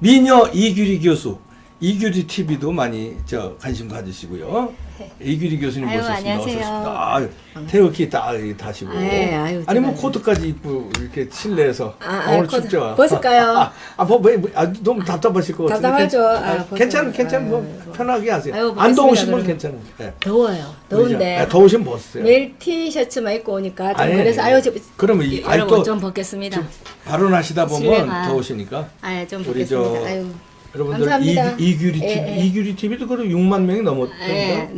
미녀 이규리 교수, 이규리 TV도 많이 관심 가지시고요. 이규리 교수님 아유, 모셨습니다. 안녕하세요. 어서오십니다. 태극기 딱 다시고. 아유, 아니면 제가요. 코트까지 입고 이렇게 실내에서 오늘 코트 춥죠. 벗을까요? 너무 답답하실 것 같은데. 답답하죠. 괜찮은 뭐 편하게 하세요. 아유, 안 더우신 벗겠습니다, 분 그러면. 괜찮아요. 네. 더워요. 더운데 그죠? 더우시면 벗으세요. 매일 티셔츠만 입고 오니까 좀 아니, 그래서 그러면 여러분 또 좀 벗겠습니다. 지금 발언하시다 보면 실내가. 더우시니까. 좀 우리 벗겠습니다. 아유. 여러분들 감사합니다. 이규리 TV, 예. 이규리 TV도 그래도 6만 명이 넘었던가. 예,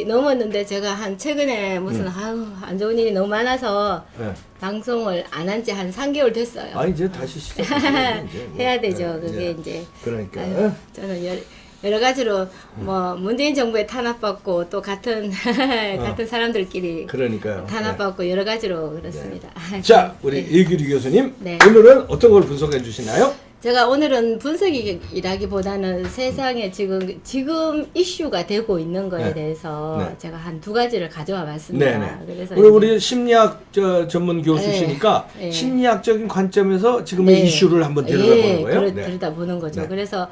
넘었는데 제가 한 최근에 무슨 안 좋은 일이 너무 많아서 예. 방송을 안 한 지 한 3개월 됐어요. 이제 다시 시작해야 해야 되죠. 그게 이제. 그러니까. 아유, 저는 여러 가지로 뭐 문재인 정부에 탄압받고 또 같은 같은 사람들끼리 그러니까요. 탄압받고 여러 가지로 그렇습니다. 자, 우리 네. 이규리 교수님 네. 오늘은 어떤 걸 분석해 주시나요? 제가 오늘은 분석이라기보다는 세상에 지금 이슈가 되고 있는 거에 네. 대해서 네. 제가 한 두 가지를 가져와 봤습니다. 네네. 그래서 우리 심리학 전문 교수시니까 네. 심리학적인 관점에서 지금의 네. 이슈를 한번 들여다보는 거예요. 네. 들여다보는 거죠. 네. 그래서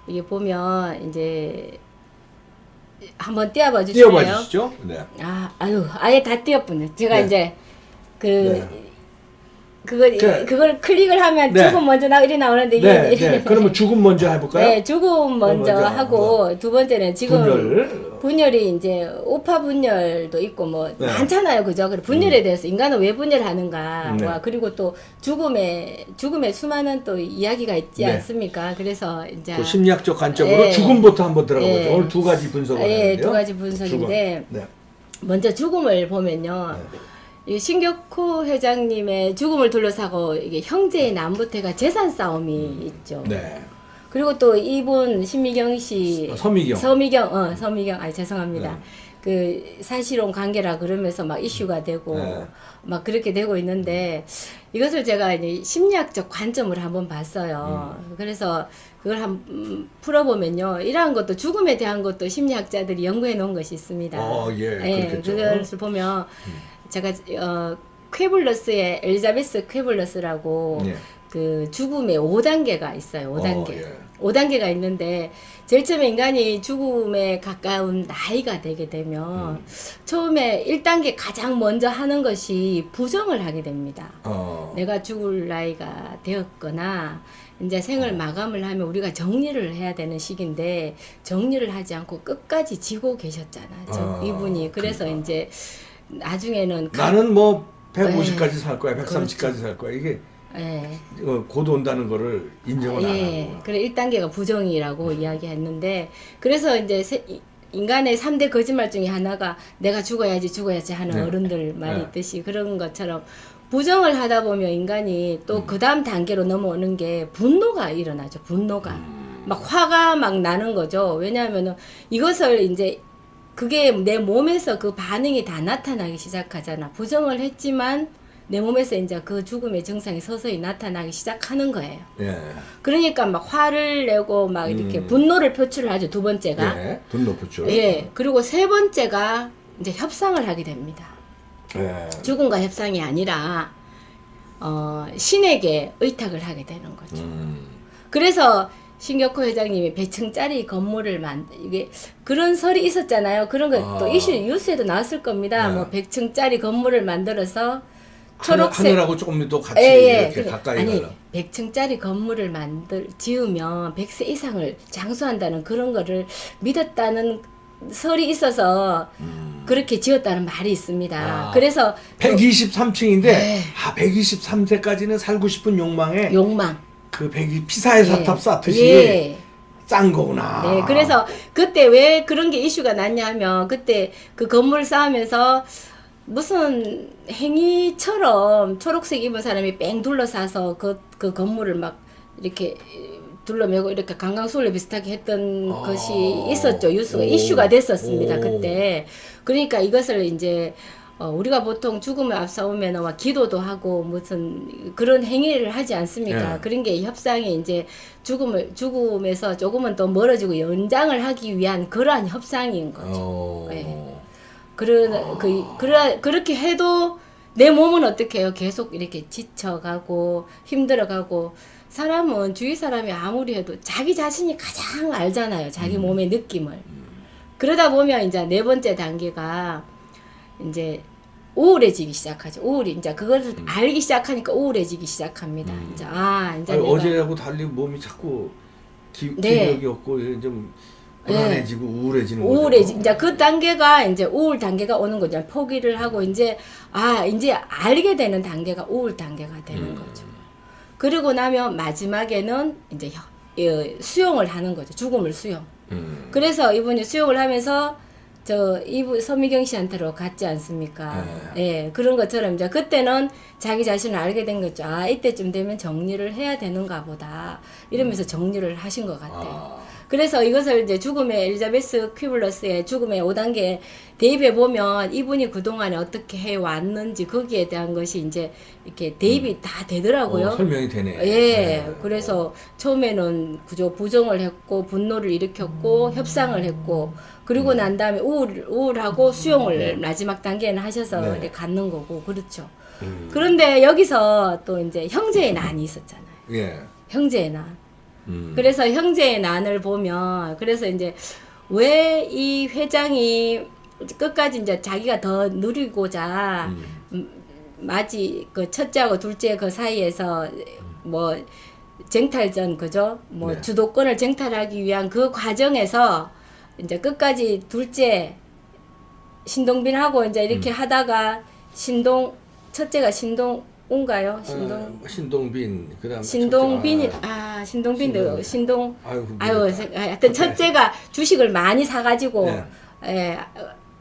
이게 보면 이제 한번 띄워봐 주실래요? 띄워봐 주시죠. 네. 아예 다 띄웠군요. 제가 네. 이제 네. 그걸 클릭을 하면 네. 죽음 먼저 이리 나오는데 이게 네, 네. 그러면 죽음 먼저 해볼까요? 네, 죽음 먼저 먼저 하고 두 번째는 지금 분열. 이 이제 오파 분열도 있고 뭐 네. 많잖아요, 그죠? 그리고 분열에 대해서 인간은 왜 분열하는가, 네. 그리고 또 죽음의 수많은 또 이야기가 있지 네. 않습니까? 그래서 이제 그 심리학적 관점으로 예. 죽음부터 한번 들어가보죠. 예. 오늘 두 가지 분석을 하는데요. 두 가지 분석인데 죽음. 네. 먼저 죽음을 보면요. 이 신격호 회장님의 죽음을 둘러싸고 이게 형제의 남부태가 재산 싸움이 있죠. 네. 그리고 또 이분 신미경 씨, 서미경. 죄송합니다. 네. 그 사실혼 관계라 그러면서 막 이슈가 되고 네. 막 그렇게 되고 있는데 이것을 제가 이제 심리학적 관점으로 한번 봤어요. 그래서 그걸 한번 풀어보면요, 이러한 것도 죽음에 대한 것도 심리학자들이 연구해 놓은 것이 있습니다. 그렇겠죠. 그것을 보면 제가 쾌블러스의 엘리자베스 쾌블러스라고 예. 그 죽음의 5단계가 있어요. 5단계. 예. 5단계가 있는데 제일 처음에 인간이 죽음에 가까운 나이가 되게 되면 처음에 1단계 가장 먼저 하는 것이 부정을 하게 됩니다. 내가 죽을 나이가 되었거나 이제 생을 마감을 하면 우리가 정리를 해야 되는 시기인데 정리를 하지 않고 끝까지 지고 계셨잖아. 이분이. 그래서 그러니까. 이제 나중에는 나는 뭐 150까지 살 거야, 그렇죠. 130까지 살 거야. 이게 예. 곧 온다는 거를 인정을 안 하고. 그래 1단계가 부정이라고 이야기했는데, 그래서 이제 인간의 3대 거짓말 중에 하나가 내가 죽어야지 하는 네. 어른들 말이 네. 있듯이 그런 것처럼 부정을 하다 보면 인간이 또 그 다음 단계로 넘어오는 게 분노가 일어나죠. 분노가. 막 화가 막 나는 거죠. 왜냐하면은 이것을 이제 그게 내 몸에서 그 반응이 다 나타나기 시작하잖아. 부정을 했지만 내 몸에서 이제 그 죽음의 증상이 서서히 나타나기 시작하는 거예요. 예. 그러니까 막 화를 내고 막 이렇게 분노를 표출을 하죠. 두 번째가. 예. 분노 표출. 예. 그리고 세 번째가 이제 협상을 하게 됩니다. 예. 죽음과 협상이 아니라 신에게 의탁을 하게 되는 거죠. 그래서 신격호 회장님이 100층짜리 건물을 이게 그런 설이 있었잖아요. 그런 거 또 뉴스에도 나왔을 겁니다. 네. 뭐 100층짜리 건물을 만들어서 초록색 하늘하고 조금 더 같이 이렇게 가까이 아니 가라. 100층짜리 건물을 지으면 100세 이상을 장수한다는 그런 거를 믿었다는 설이 있어서 그렇게 지었다는 말이 있습니다. 그래서 123층인데 123세까지는 살고 싶은 욕망에 욕망 그 피사의 사탑 쌓듯이 예. 짠 거구나. 네, 그래서 그때 왜 그런 게 이슈가 났냐 하면 그때 그 건물을 쌓으면서 무슨 행위처럼 초록색 입은 사람이 뺑 둘러싸서 그 건물을 막 이렇게 둘러매고 이렇게 강강술래 비슷하게 했던 것이 있었죠. 이슈가 됐었습니다. 그때. 그러니까 이것을 이제 우리가 보통 죽음을 앞서오면 막 기도도 하고 무슨 그런 행위를 하지 않습니까? 네. 그런 게 협상에 이제 죽음에서 조금은 더 멀어지고 연장을 하기 위한 그러한 협상인 거죠. 네. 그렇게 해도 내 몸은 어떻게 해요? 계속 이렇게 지쳐가고 힘들어가고 사람은 주위 사람이 아무리 해도 자기 자신이 가장 알잖아요. 자기 몸의 느낌을. 그러다 보면 이제 네 번째 단계가 이제 우울해지기 시작하죠. 이제 그것을 알기 시작하니까 우울해지기 시작합니다. 이제 이제 아니, 내가 어제하고 달리 몸이 자꾸 네. 기력이 없고 좀 불안해지고 우울해지는 이제 그 단계가 이제 우울 단계가 오는 거죠. 포기를 하고 이제 이제 알게 되는 단계가 우울 단계가 되는 거죠. 그리고 나면 마지막에는 이제 수용을 하는 거죠. 죽음을 수용. 그래서 이분이 수용을 하면서 이분 서미경 씨한테로 갔지 않습니까? 예, 그런 것처럼 이제 그때는 자기 자신을 알게 된 거죠. 이때쯤 되면 정리를 해야 되는가 보다. 이러면서 정리를 하신 것 같아요. 그래서 이것을 이제 죽음의 엘리자베스 퀴블러스의 죽음의 5단계 대입해 보면 이분이 그동안에 어떻게 해 왔는지 거기에 대한 것이 이제 이렇게 대입이 다 되더라고요. 설명이 되네. 예. 그래서 처음에는 그저 부정을 했고 분노를 일으켰고 협상을 했고 그리고 난 다음에 우울하고 수용을 마지막 단계는 하셔서 이렇게 갖는 거고 그렇죠. 그런데 여기서 또 이제 형제의 난이 있었잖아요. 예. 형제의 난. 그래서 형제의 난을 보면 그래서 이제 왜 이 회장이 끝까지 이제 자기가 더 누리고자 그 첫째하고 둘째 그 사이에서 뭐 쟁탈전 그죠? 뭐 네. 주도권을 쟁탈하기 위한 그 과정에서 이제 끝까지 둘째 신동빈하고 이제 이렇게 하다가 첫째가 신동운가요? 신동빈 그다음 신동빈이 신동빈도 하여튼 첫째가 주식을 많이 사가지고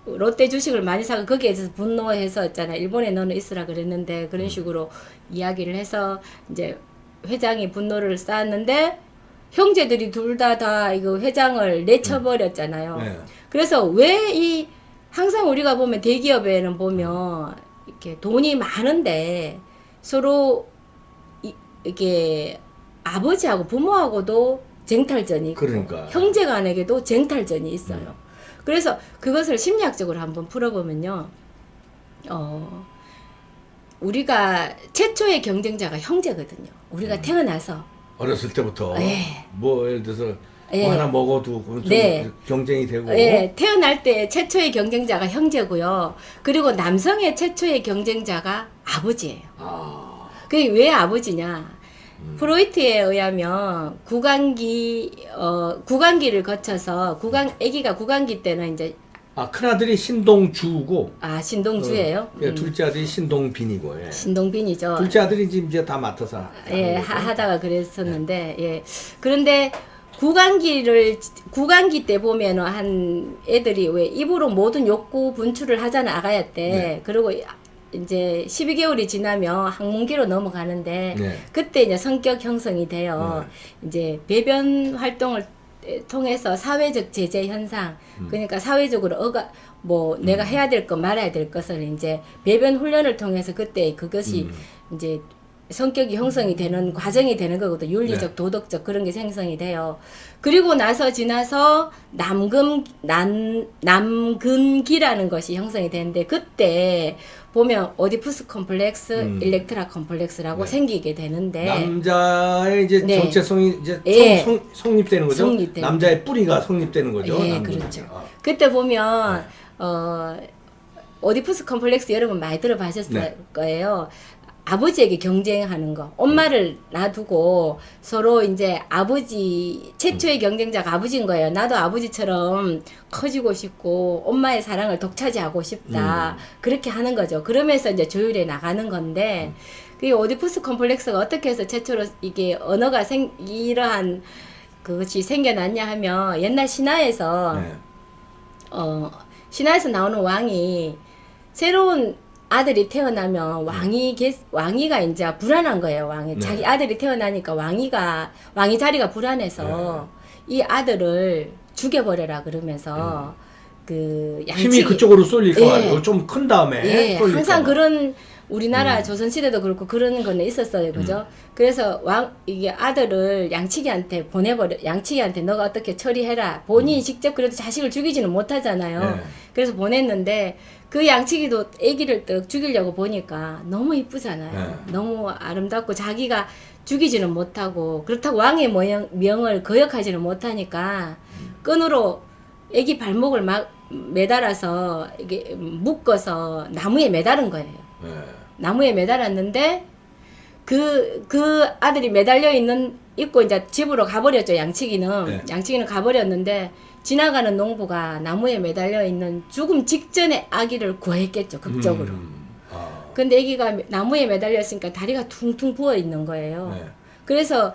롯데 주식을 많이 사고 거기에 대해서 분노해서 있잖아요. 일본에 너는 있으라 그랬는데 그런 식으로 이야기를 해서 이제 회장이 분노를 쌓았는데 형제들이 둘 다 이거 회장을 내쳐버렸잖아요. 그래서 왜 항상 우리가 보면 대기업에는 보면 이렇게 돈이 많은데 서로 이렇게 아버지하고 부모하고도 쟁탈전이 있고 그러니까. 형제간에게도 쟁탈전이 있어요. 그래서 그것을 심리학적으로 한번 풀어보면요. 우리가 최초의 경쟁자가 형제거든요. 우리가 태어나서 어렸을 때부터 예. 뭐 예를 들어서 예. 뭐 하나 먹어도 좀 네. 경쟁이 되고 태어날 때 최초의 경쟁자가 형제고요. 그리고 남성의 최초의 경쟁자가 아버지예요. 그게 왜 아버지냐? 프로이트에 의하면 구강기를 거쳐서 아기가 구강기 때는 이제 큰아들이 신동주고 신동주예요. 둘째 아들이 신동빈이고 신동빈이죠. 둘째 아들이 이제 다 맡아서 하다가 그랬었는데 그런데 구강기 때 보면은 한 애들이 왜 입으로 모든 욕구 분출을 하잖아 아가야 때. 그리고 이제 12개월이 지나면 항문기로 넘어가는데 그때 이제 성격 형성이 돼요. 이제 배변 활동을 통해서 사회적 제재 현상, 그러니까 사회적으로 내가 해야 될 것 말아야 될 것을 이제 배변 훈련을 통해서 그때 그것이 이제 성격이 형성이 되는 과정이 되는 거거든요. 윤리적, 도덕적 그런 게 생성이 돼요. 그리고 지나서 남근기라는 것이 형성이 되는데 그때 보면 오디푸스 컴플렉스, 일렉트라 컴플렉스라고 생기게 되는데 남자의 이제 정체성이 이제 성립되는 거죠. 남자의 뿌리가 성립되는 거죠. 그렇죠. 그때 보면 오디푸스 컴플렉스 여러분 많이 들어보셨을 거예요. 아버지에게 경쟁하는 거. 엄마를 놔두고 서로 이제 최초의 경쟁자가 아버지인 거예요. 나도 아버지처럼 커지고 싶고 엄마의 사랑을 독차지하고 싶다. 그렇게 하는 거죠. 그러면서 이제 조율해 나가는 건데 그 오디푸스 컴플렉스가 어떻게 해서 최초로 이게 언어가 이러한 그것이 생겨났냐 하면 옛날 신화에서 신화에서 나오는 왕이 새로운 아들이 태어나면 왕이가 이제 불안한 거예요. 자기 아들이 태어나니까 왕이 자리가 불안해서 이 아들을 죽여버려라 그러면서 그 양치 힘이 그쪽으로 쏠릴 거 같아요. 좀 큰 다음에 항상 그런 우리나라 조선시대도 그렇고 그런 거는 있었어요. 그죠? 그래서 이게 아들을 양치기한테 너가 어떻게 처리해라. 본인이 직접 그래도 자식을 죽이지는 못하잖아요. 네. 그래서 보냈는데 그 양치기도 아기를 떡 죽이려고 보니까 너무 이쁘잖아요. 네. 너무 아름답고 자기가 죽이지는 못하고 그렇다고 왕의 명을 거역하지는 못하니까 끈으로 아기 발목을 막 매달아서 이게 묶어서 나무에 매달은 거예요. 네. 나무에 매달았는데 그 아들이 매달려 있고 이제 집으로 가버렸죠. 양치기는 네. 양치기는 가버렸는데 지나가는 농부가 나무에 매달려 있는 죽음 직전에 아기를 구했겠죠. 극적으로. 근데 아기가 나무에 매달려 있으니까 다리가 퉁퉁 부어 있는 거예요. 네. 그래서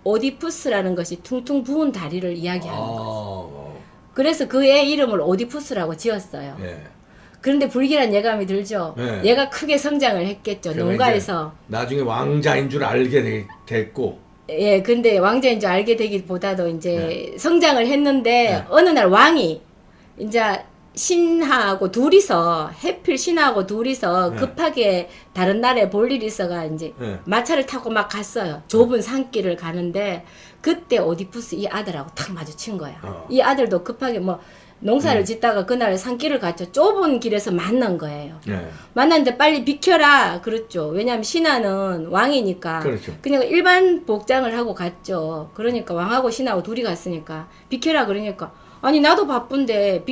오디푸스라는 것이 퉁퉁 부은 다리를 이야기하는 거예요. 그래서 그 애 이름을 오디푸스라고 지었어요. 네. 그런데 불길한 예감이 들죠. 네. 얘가 크게 성장을 했겠죠. 그러면 농가에서. 이제 나중에 왕자인 줄 알게 됐고. 예, 근데 왕자인 줄 알게 되기보다도 이제 네. 성장을 했는데 네. 어느 날 왕이 이제 신하하고 둘이서 해필 신하하고 둘이서 네. 급하게 다른 나라에 볼 일이 있어가 이제 네. 마차를 타고 막 갔어요. 좁은 산길을 가는데 그때 오디푸스 이 아들하고 탁 마주친 거야. 이 아들도 급하게 뭐 농사를 짓다가 그날 산길을 갔죠. 좁은 길에서 만난 거예요. 네. 만났는데 빨리 비켜라 그랬죠. 왜냐하면 신하는 왕이니까. 그렇죠. 그러니까 일반 복장을 하고 갔죠. 그러니까 왕하고 신하고 둘이 갔으니까 비켜라 그러니까 아니 나도 바쁜데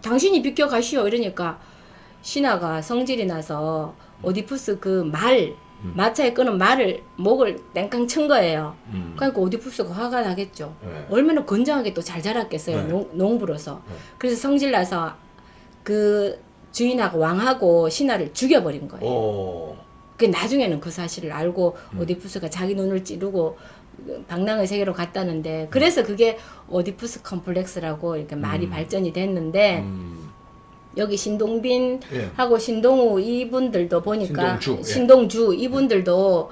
당신이 비켜 가시오 이러니까 신하가 성질이 나서 오디푸스 마차에 끄는 말을 목을 땡깡 친 거예요. 그러니까 오디푸스가 화가 나겠죠. 네. 얼마나 건장하게 또 잘 자랐겠어요. 네. 농부로서. 네. 그래서 성질 나서 그 주인하고 왕하고 신하를 죽여버린 거예요. 그 나중에는 그 사실을 알고 오디푸스가 자기 눈을 찌르고 방랑의 세계로 갔다는데 그래서 그게 오디푸스 컴플렉스라고 이렇게 말이 발전이 됐는데 여기 신동빈하고 예. 신동우 이분들도 보니까 신동주, 이분들도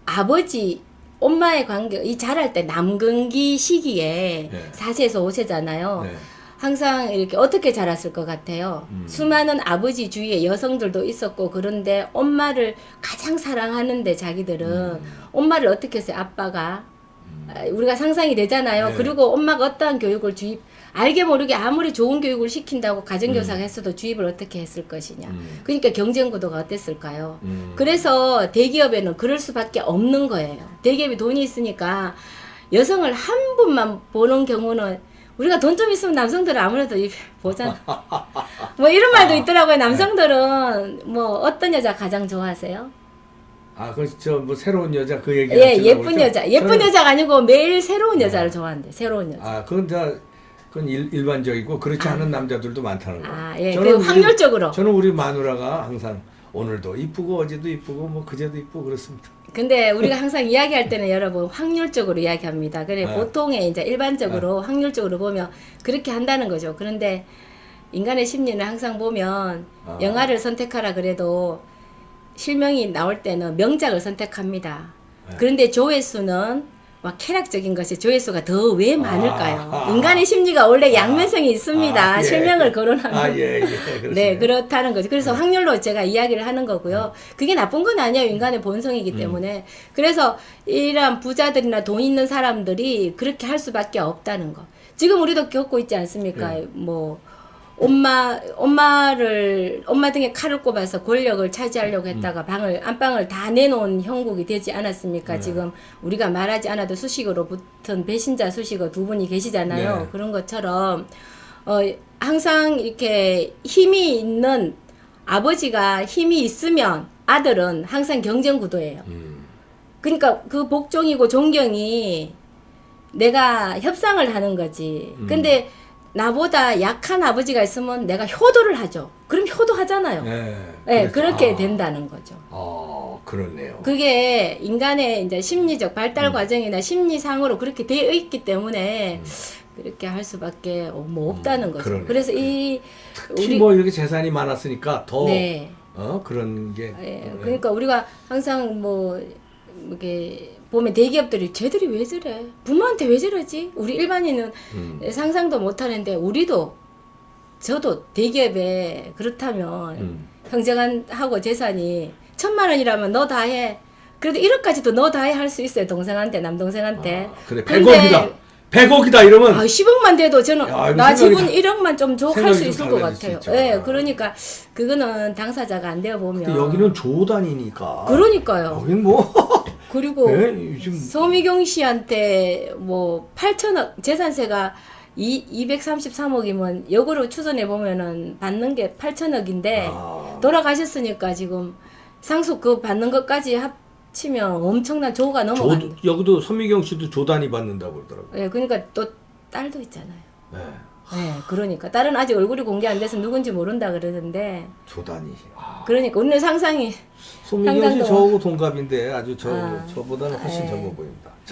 아버지 엄마의 관계 이 자랄 때 남근기 시기에 예. 4세에서 5세잖아요. 네. 항상 이렇게 어떻게 자랐을 것 같아요. 수많은 아버지 주위에 여성들도 있었고 그런데 엄마를 가장 사랑하는데 자기들은 엄마를 어떻게 했어요? 아빠가 우리가 상상이 되잖아요. 네. 그리고 엄마가 어떠한 교육을 알게 모르게 아무리 좋은 교육을 시킨다고 가정교사가 했어도 주입을 어떻게 했을 것이냐. 그러니까 경쟁 구도가 어땠을까요? 그래서 대기업에는 그럴 수밖에 없는 거예요. 대기업이 돈이 있으니까 여성을 한 분만 보는 경우는 우리가 돈 좀 있으면 남성들은 아무래도 보잖아. 뭐 이런 말도 있더라고요. 남성들은 뭐 어떤 여자 가장 좋아하세요? 뭐 새로운 여자 그 얘기. 예, 예쁜 여자. 예쁜 여자가 아니고 매일 새로운 여자를 좋아한대. 새로운 여자. 그건 일반적이고 그렇지 않은 남자들도 많다는 거예요. 예. 그 확률적으로. 저는 우리 마누라가 항상 오늘도 이쁘고 어제도 이쁘고 뭐 그제도 이쁘고 그렇습니다. 근데 우리가 항상 이야기할 때는 여러분 확률적으로 이야기합니다. 그래 보통의 이제 일반적으로 확률적으로 보면 그렇게 한다는 거죠. 그런데 인간의 심리는 항상 보면 영화를 선택하라 그래도 실명이 나올 때는 명작을 선택합니다. 그런데 조회수는 쾌락적인 것이 조회수가 더 왜 많을까요? 인간의 심리가 원래 양면성이 있습니다. 예. 실명을 거론하면. 예. 네, 그렇다는 거죠. 그래서 확률로 제가 이야기를 하는 거고요. 그게 나쁜 건 아니에요. 인간의 본성이기 때문에. 그래서 이런 부자들이나 돈 있는 사람들이 그렇게 할 수밖에 없다는 거. 지금 우리도 겪고 있지 않습니까? 뭐 엄마 등에 칼을 꼽아서 권력을 차지하려고 했다가 안방을 다 내놓은 형국이 되지 않았습니까? 지금 우리가 말하지 않아도 수식어로 붙은 배신자 수식어 두 분이 계시잖아요. 네. 그런 것처럼 항상 이렇게 힘이 있는 아버지가 힘이 있으면 아들은 항상 경쟁 구도예요. 그러니까 그 복종이고 존경이 내가 협상을 하는 거지. 근데 나보다 약한 아버지가 있으면 내가 효도를 하죠. 그럼 효도하잖아요. 네, 그렇게 된다는 거죠. 그렇네요. 그게 인간의 이제 심리적 발달 과정이나 심리상으로 그렇게 되어 있기 때문에 그렇게 할 수밖에 뭐 없다는 거죠. 그러네. 그래서 특히 뭐 이렇게 재산이 많았으니까 더 네. 그런 게. 그러니까 우리가 항상 뭐 이렇게 보면 대기업들이 쟤들이 왜 저래? 부모한테 왜 저러지? 우리 일반인은 상상도 못 하는데 저도 대기업에 그렇다면 형제간하고 재산이 1,000만 원이라면 너 다 해. 그래도 1억까지도 너 다 해 할 수 있어요. 동생한테, 남동생한테. 그래, 근데 100억이다. 100억이다 이러면 10억만 돼도 저는 야, 이거 나 생각이 지분 1억만 좀 줘 할 생각이 수 좀 있을 것 달라질 수 같아요. 있죠. 예, 그러니까 그거는 당사자가 안 되어 보면. 근데 여기는 조단이니까. 그러니까요. 여긴 뭐 그리고 예, 요즘 서미경 씨한테 뭐 8천억 재산세가 233억이면 역으로 추산해 보면은 받는 게 8천억인데 아. 돌아가셨으니까 지금 상속 그 받는 것까지 합치면 엄청난 조가 넘어간다. 여기도 손미경 씨도 조단이 받는다고 그러더라고요. 예, 그러니까 또 딸도 있잖아요. 네. 예, 그러니까 딸은 아직 얼굴이 공개 안 돼서 누군지 모른다 그러던데. 조단이. 아. 그러니까 오늘 상상이 손미경 씨 상상도- 저하고 동갑인데 아주 아. 저보다는 훨씬 예. 젊어 보입니다.